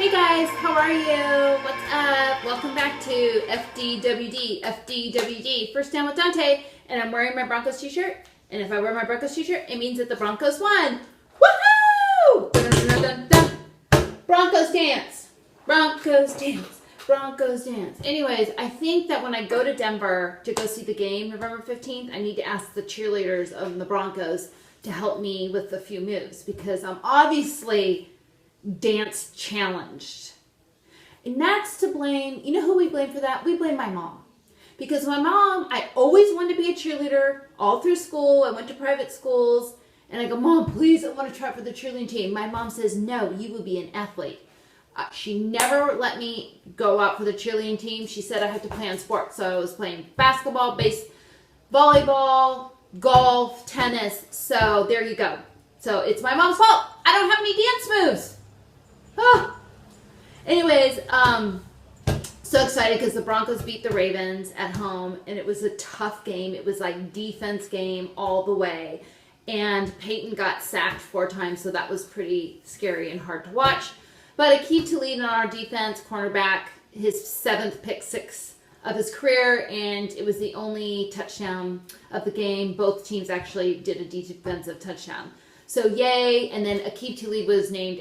Hey guys, how are you? What's up? Welcome back to FDWD, First Down with Donte, and I'm wearing my Broncos t-shirt, and if I wear my Broncos t-shirt, it means that the Broncos won. Woohoo! Dun, dun, dun, dun. Broncos dance. Broncos dance. Broncos dance. Anyways, I think that when I go to Denver to go see the game, November 15th, I need to ask the cheerleaders of the Broncos to help me with a few moves because I'm obviously dance challenged. And that's to blame. You know who we blame for that? We blame my mom. Because my mom, I always wanted to be a cheerleader all through school. I went to private schools. And I go, Mom, please, I want to try for the cheerleading team. My mom says, no, you will be an athlete. She never let me go out for the cheerleading team. She said I had to play on sports. So I was playing basketball, volleyball, golf, tennis. So there you go. So it's my mom's fault. I don't have any dance moves. Oh. Anyways, so excited because the Broncos beat the Ravens at home, and it was a tough game. It was like defense game all the way, and Peyton got sacked 4 times, so that was pretty scary and hard to watch. But Aqib Talib on our defense, cornerback, his 7th pick 6 of his career, and it was the only touchdown of the game. Both teams actually did a defensive touchdown. So yay, and then Aqib Talib was named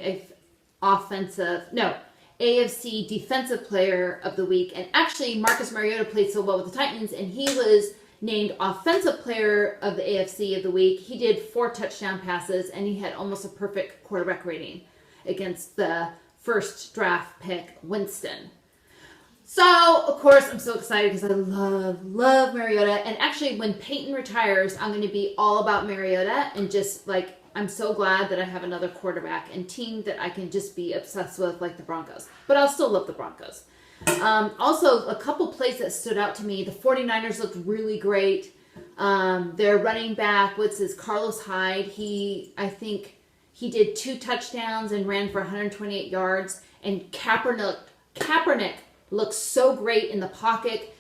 AFC Defensive Player of the Week. And actually, Marcus Mariota played so well with the Titans, and he was named Offensive Player of the AFC of the Week. He did 4 touchdown passes, and he had almost a perfect quarterback rating against the first draft pick, Winston. So, of course, I'm so excited because I love Mariota. And actually, when Peyton retires, I'm going to be all about Mariota and just like, I'm so glad that I have another quarterback and team that I can just be obsessed with like the Broncos. But I'll still love the Broncos. Also, a couple plays that stood out to me. The 49ers looked really great. Their running back, Carlos Hyde. I think he did 2 touchdowns and ran for 128 yards. And Kaepernick looked so great in the pocket.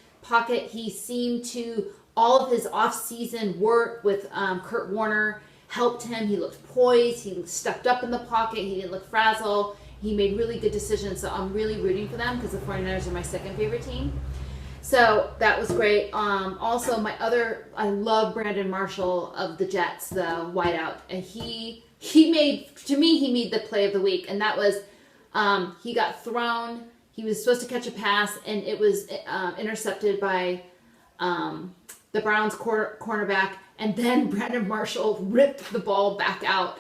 He seemed to, all of his off-season work with Kurt Warner helped him. He looked poised. He stepped up in the pocket. He didn't look frazzled. He made really good decisions. So I'm really rooting for them because the 49ers are my second favorite team. So that was great. Also, I love Brandon Marshall of the Jets, the wideout. And he made the play of the week. And that was, he got thrown. He was supposed to catch a pass, and it was intercepted by the Browns cornerback. And then Brandon Marshall ripped the ball back out.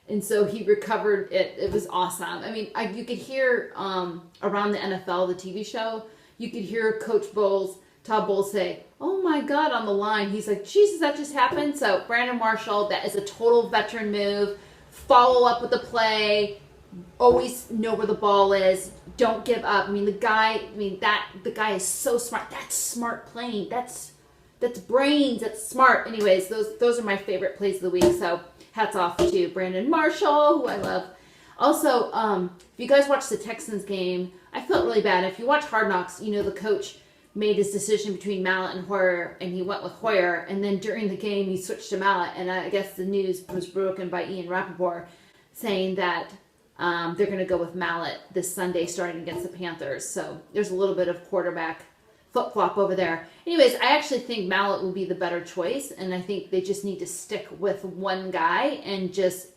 And so he recovered it. It was awesome. I mean, you could hear around the NFL, the TV show, you could hear Todd Bowles say, oh my God, on the line. He's like, Jesus, that just happened. So Brandon Marshall, that is a total veteran move. Follow up with the play. Always know where the ball is. Don't give up. The guy is so smart. That's smart playing. That's brains. That's smart. Anyways, those are my favorite plays of the week. So hats off to Brandon Marshall, who I love. Also, if you guys watched the Texans game, I felt really bad. If you watch Hard Knocks, you know the coach made his decision between Mallett and Hoyer, and he went with Hoyer. And then during the game, he switched to Mallett. And I guess the news was broken by Ian Rappaport saying that they're going to go with Mallett this Sunday starting against the Panthers. So there's a little bit of quarterback flip-flop over there. Anyways, I actually think Mallett will be the better choice, and I think they just need to stick with one guy and just,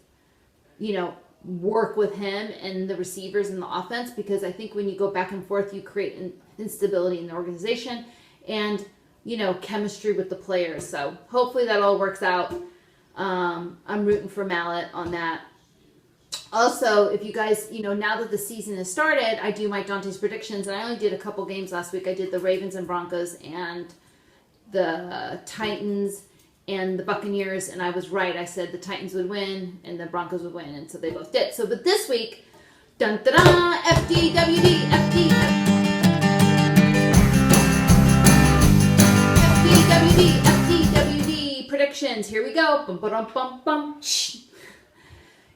work with him and the receivers in the offense, because I think when you go back and forth, you create instability in the organization and, chemistry with the players. So hopefully that all works out. I'm rooting for Mallett on that. Also, if you guys, now that the season has started, I do my Donte's predictions, and I only did a couple games last week. I did the Ravens and Broncos and the Titans and the Buccaneers, and I was right. I said the Titans would win and the Broncos would win, and so they both did. So, but this week, dun-da-da, FDWD, FDWD predictions. Here we go. Bum, ba-dum, bum, bum.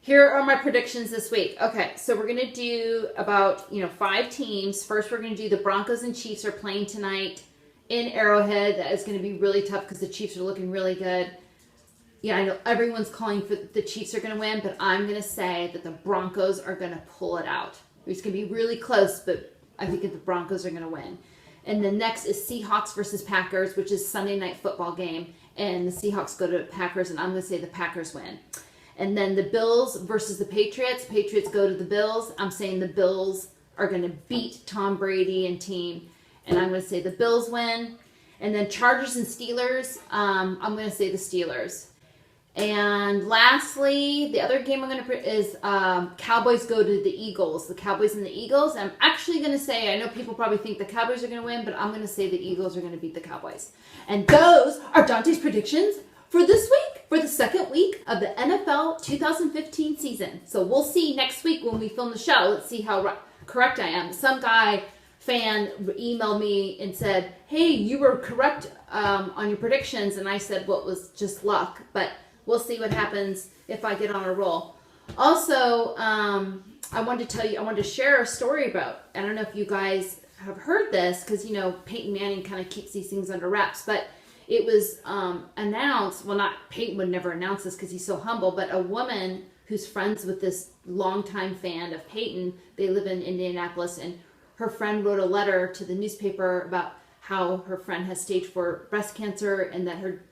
Here are my predictions this week. Okay, so we're going to do about, 5 teams. First, we're going to do the Broncos and Chiefs are playing tonight in Arrowhead. That is going to be really tough because the Chiefs are looking really good. Yeah, I know everyone's calling for the Chiefs are going to win, but I'm going to say that the Broncos are going to pull it out. It's going to be really close, but I think the Broncos are going to win. And then next is Seahawks versus Packers, which is Sunday night football game. And the Seahawks go to Packers, and I'm going to say the Packers win. And then the Bills versus the Patriots. Patriots go to the Bills. I'm saying the Bills are going to beat Tom Brady and team. And I'm going to say the Bills win. And then Chargers and Steelers. I'm going to say the Steelers. And lastly, the other game I'm going to put is Cowboys go to the Eagles. The Cowboys and the Eagles. I'm actually going to say, I know people probably think the Cowboys are going to win, but I'm going to say the Eagles are going to beat the Cowboys. And those are Donte's predictions for this week, for the second week of the NFL 2015 season. So we'll see next week when we film the show. Let's see how correct I am. Some fan emailed me and said, hey, you were correct on your predictions. And I said, well, it was just luck. But we'll see what happens if I get on a roll. Also, I wanted to share a story about, I don't know if you guys have heard this, because, you know, Peyton Manning kind of keeps these things under wraps, but it was announced, well, not, Peyton would never announce this because he's so humble, but a woman who's friends with this longtime fan of Peyton, they live in Indianapolis, and her friend wrote a letter to the newspaper about how her friend has stage 4 breast cancer and that her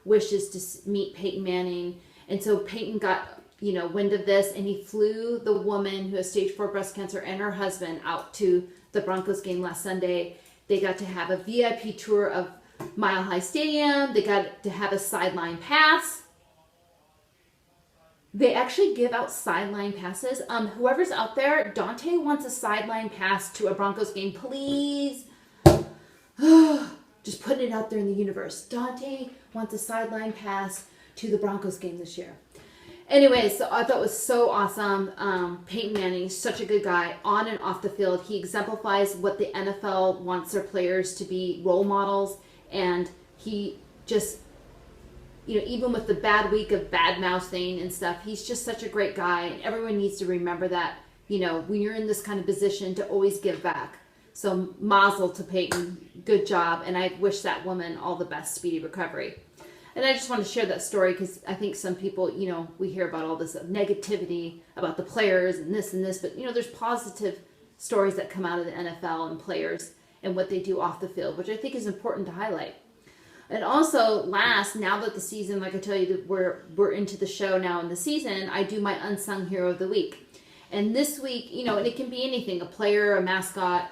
wish is to meet Peyton Manning. And so Peyton got, you know, wind of this, and he flew the woman who has stage 4 breast cancer and her husband out to the Broncos game last Sunday. They got to have a VIP tour of Mile High Stadium. They got to have a sideline pass. They actually give out sideline passes. Whoever's out there, Donte wants a sideline pass to a Broncos game, please. Just putting it out there in the universe. Donte wants a sideline pass to the Broncos game this year. Anyway, so I thought it was so awesome. Peyton Manning is such a good guy on and off the field. He exemplifies what the NFL wants their players to be, role models. And he just, you know, even with the bad week of bad mouthing and stuff, he's just such a great guy. And everyone needs to remember that, you know, when you're in this kind of position, to always give back. So mazel to Peyton. Good job. And I wish that woman all the best, speedy recovery. And I just want to share that story because I think some people, you know, we hear about all this negativity about the players and this, but, you know, there's positive stories that come out of the NFL and players and what they do off the field, which I think is important to highlight. And also, last, now that the season, like I tell you, that we're into the show now in the season, I do my Unsung Hero of the Week. And this week, you know, and it can be anything, a player, a mascot,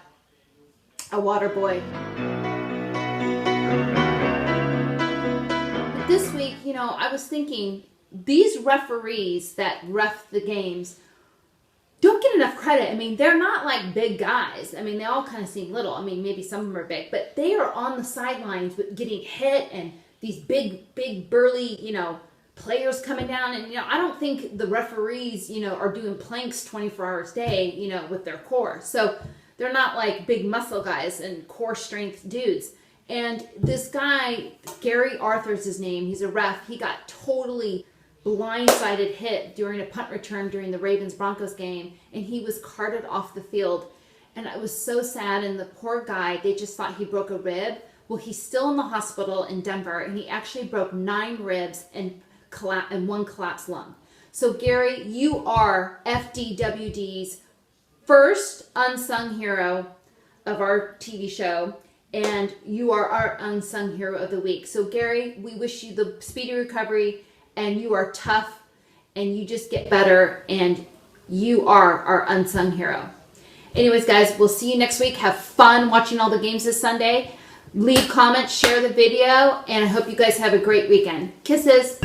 a water boy. This week, you know, I was thinking, these referees that ref the games don't get enough credit. I mean, they're not like big guys. I mean, they all kind of seem little. I mean, maybe some of them are big, but they are on the sidelines getting hit, and these big, burly, you know, players coming down. And, you know, I don't think the referees, you know, are doing planks 24 hours a day, you know, with their core. So they're not like big muscle guys and core strength dudes. And this guy, Gary Arthur's his name, he's a ref. He got totally blindsided hit during a punt return during the Ravens-Broncos game, and he was carted off the field. And it was so sad, and the poor guy, they just thought he broke a rib. Well, he's still in the hospital in Denver, and he actually broke 9 ribs and 1 collapsed lung. So, Gary, you are FDWD's first unsung hero of our TV show, and you are our unsung hero of the week. So, Gary, we wish you the speedy recovery, and you are tough, and you just get better, and you are our unsung hero. Anyways, guys, we'll see you next week. Have fun watching all the games this Sunday. Leave comments, share the video, and I hope you guys have a great weekend. Kisses.